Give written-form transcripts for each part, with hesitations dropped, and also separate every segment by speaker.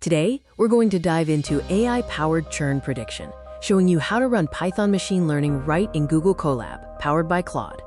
Speaker 1: Today, we're going to dive into AI-powered churn prediction, showing you how to run Python machine learning right in Google Colab, powered by Claude.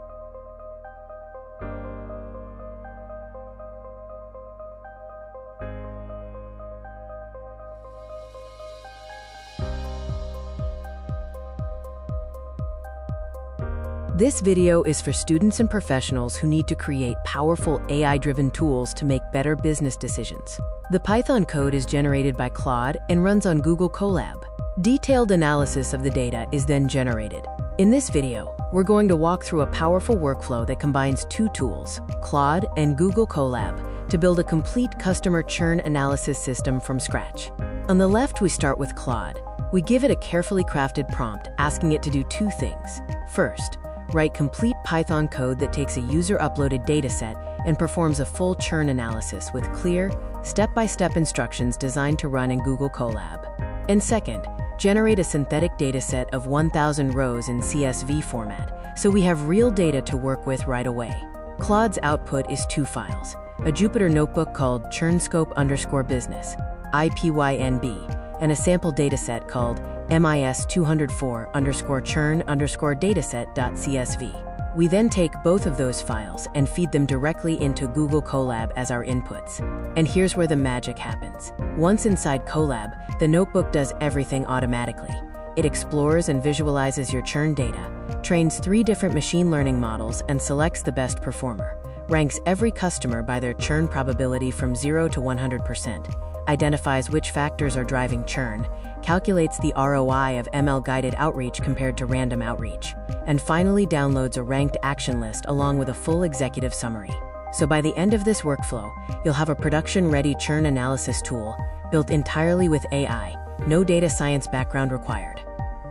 Speaker 1: This video is for students and professionals who need to create powerful AI-driven tools to make better business decisions. The Python code is generated by Claude and runs on Google Colab. Detailed analysis of the data is then generated. In this video, we're going to walk through a powerful workflow that combines two tools, Claude and Google Colab, to build a complete customer churn analysis system from scratch. On the left, we start with Claude. We give it a carefully crafted prompt asking it to do two things. First, write complete Python code that takes a user-uploaded dataset and performs a full churn analysis with clear, step-by-step instructions designed to run in Google Colab. And second, generate a synthetic dataset of 1,000 rows in CSV format, so we have real data to work with right away. Claude's output is two files, a Jupyter notebook called churnscope_business, IPYNB, and a sample dataset called MIS204_churn_dataset.csv. We then take both of those files and feed them directly into Google Colab as our inputs. And here's where the magic happens. Once inside Colab, the notebook does everything automatically. It explores and visualizes your churn data, trains 3 different machine learning models and selects the best performer, ranks every customer by their churn probability from 0 to 100%, identifies which factors are driving churn, calculates the ROI of ML-guided outreach compared to random outreach, and finally downloads a ranked action list along with a full executive summary. So by the end of this workflow, you'll have a production-ready churn analysis tool built entirely with AI, no data science background required.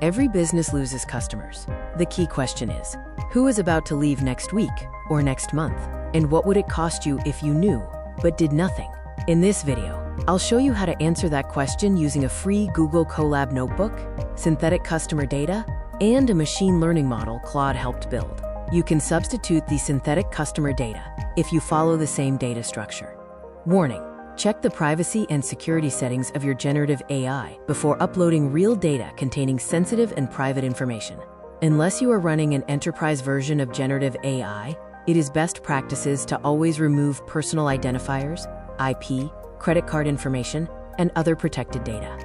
Speaker 1: Every business loses customers. The key question is, who is about to leave next week or next month? And what would it cost you if you knew, but did nothing? In this video, I'll show you how to answer that question using a free Google Colab notebook, synthetic customer data, and a machine learning model Claude helped build. You can substitute the synthetic customer data if you follow the same data structure. Warning: check the privacy and security settings of your generative AI before uploading real data containing sensitive and private information. Unless you are running an enterprise version of generative AI, it is best practices to always remove personal identifiers, IP, credit card information, and other protected data.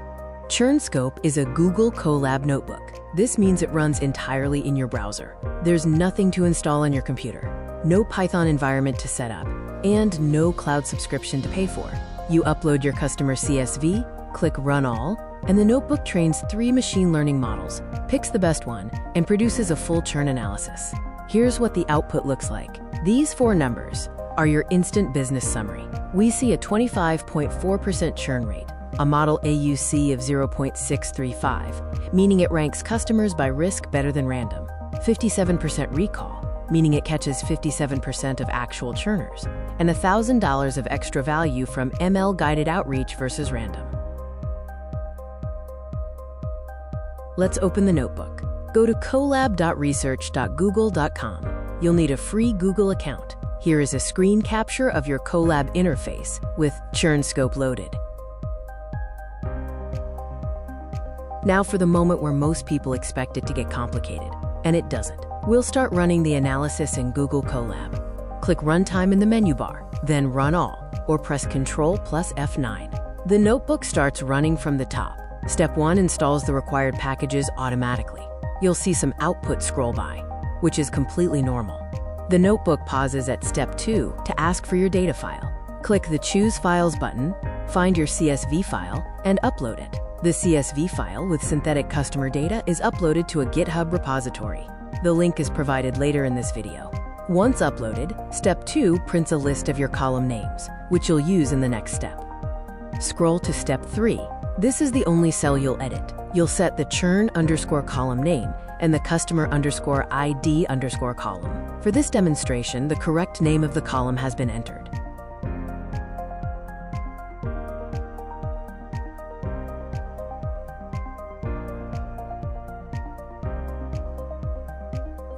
Speaker 1: ChurnScope is a Google Colab notebook. This means it runs entirely in your browser. There's nothing to install on your computer, no Python environment to set up, and no cloud subscription to pay for. You upload your customer CSV, click Run All, and the notebook trains 3 machine learning models, picks the best one, and produces a full churn analysis. Here's what the output looks like. These 4 numbers are your instant business summary. We see a 25.4% churn rate, a model AUC of 0.635, meaning it ranks customers by risk better than random, 57% recall, meaning it catches 57% of actual churners, and $1,000 of extra value from ML-guided outreach versus random. Let's open the notebook. Go to colab.research.google.com. You'll need a free Google account. Here is a screen capture of your Colab interface with ChurnScope loaded. Now for the moment where most people expect it to get complicated, and it doesn't. We'll start running the analysis in Google Colab. Click Runtime in the menu bar, then Run All, or press Ctrl plus F9. The notebook starts running from the top. Step 1 installs the required packages automatically. You'll see some output scroll by, which is completely normal. The notebook pauses at Step 2 to ask for your data file. Click the Choose Files button, find your CSV file, and upload it. The CSV file with synthetic customer data is uploaded to a GitHub repository. The link is provided later in this video. Once uploaded, Step 2 prints a list of your column names, which you'll use in the next step. Scroll to Step 3. This is the only cell you'll edit. You'll set the churn_column name and the customer_ID_ column. For this demonstration, the correct name of the column has been entered.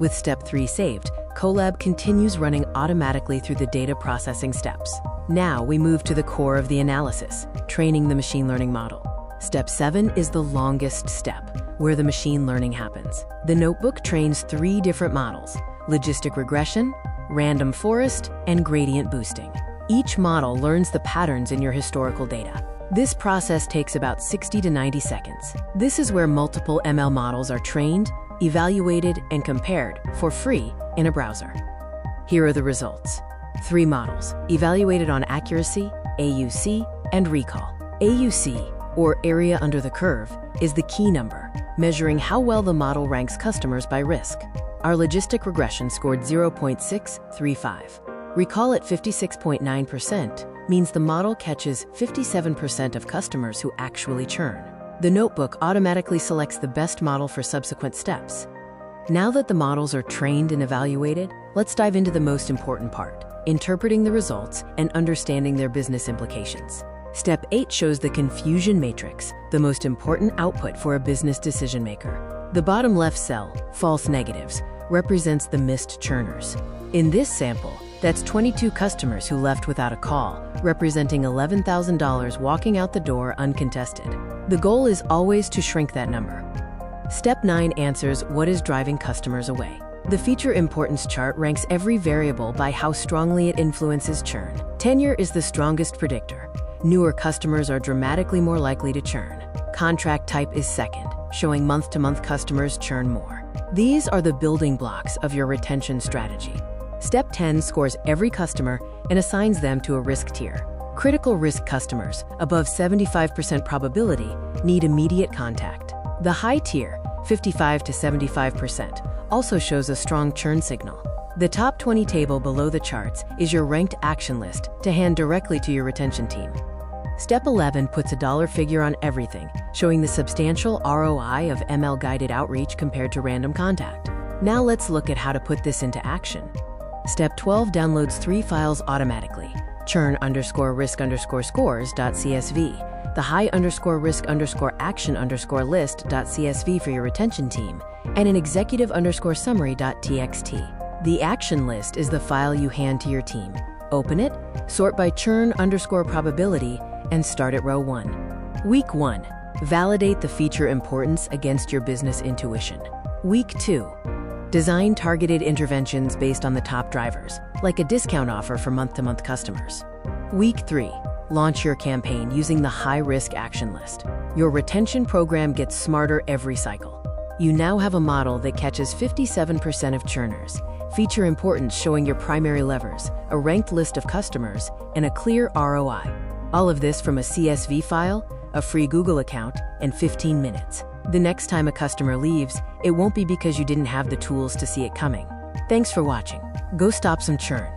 Speaker 1: With Step 3 saved, Colab continues running automatically through the data processing steps. Now we move to the core of the analysis, training the machine learning model. Step 7 is the longest step, where the machine learning happens. The notebook trains 3 different models: logistic regression, random forest, and gradient boosting. Each model learns the patterns in your historical data. This process takes about 60 to 90 seconds. This is where multiple ML models are trained, evaluated, and compared for free in a browser. Here are the results. 3 models, evaluated on accuracy, AUC, and recall. AUC, or area under the curve, is the key number, measuring how well the model ranks customers by risk. Our logistic regression scored 0.635. Recall at 56.9% means the model catches 57% of customers who actually churn. The notebook automatically selects the best model for subsequent steps. Now that the models are trained and evaluated, let's dive into the most important part: interpreting the results and understanding their business implications. Step 8 shows the confusion matrix, the most important output for a business decision maker. The bottom left cell, false negatives, represents the missed churners. In this sample, that's 22 customers who left without a call, representing $11,000 walking out the door uncontested. The goal is always to shrink that number. Step 9 answers what is driving customers away. The feature importance chart ranks every variable by how strongly it influences churn. Tenure is the strongest predictor. Newer customers are dramatically more likely to churn. Contract type is second, showing month-to-month customers churn more. These are the building blocks of your retention strategy. Step 10 scores every customer and assigns them to a risk tier. Critical risk customers, above 75% probability, need immediate contact. The high tier, 55 to 75%, also shows a strong churn signal. The top 20 table below the charts is your ranked action list to hand directly to your retention team. Step 11 puts a dollar figure on everything, showing the substantial ROI of ML-guided outreach compared to random contact. Now let's look at how to put this into action. Step 12 downloads 3 files automatically: churn_risk_scores.csv, the high_risk_action_list.csv for your retention team, and an executive_summary.txt. The action list is the file you hand to your team. Open it, sort by churn_probability, and start at row 1. Week 1. Validate the feature importance against your business intuition. Week 2. Design targeted interventions based on the top drivers, like a discount offer for month-to-month customers. Week 3. Launch your campaign using the high-risk action list. Your retention program gets smarter every cycle. You now have a model that catches 57% of churners, feature importance showing your primary levers, a ranked list of customers, and a clear ROI. All of this from a CSV file, a free Google account, and 15 minutes. The next time a customer leaves, it won't be because you didn't have the tools to see it coming. Thanks for watching. Go stop some churn.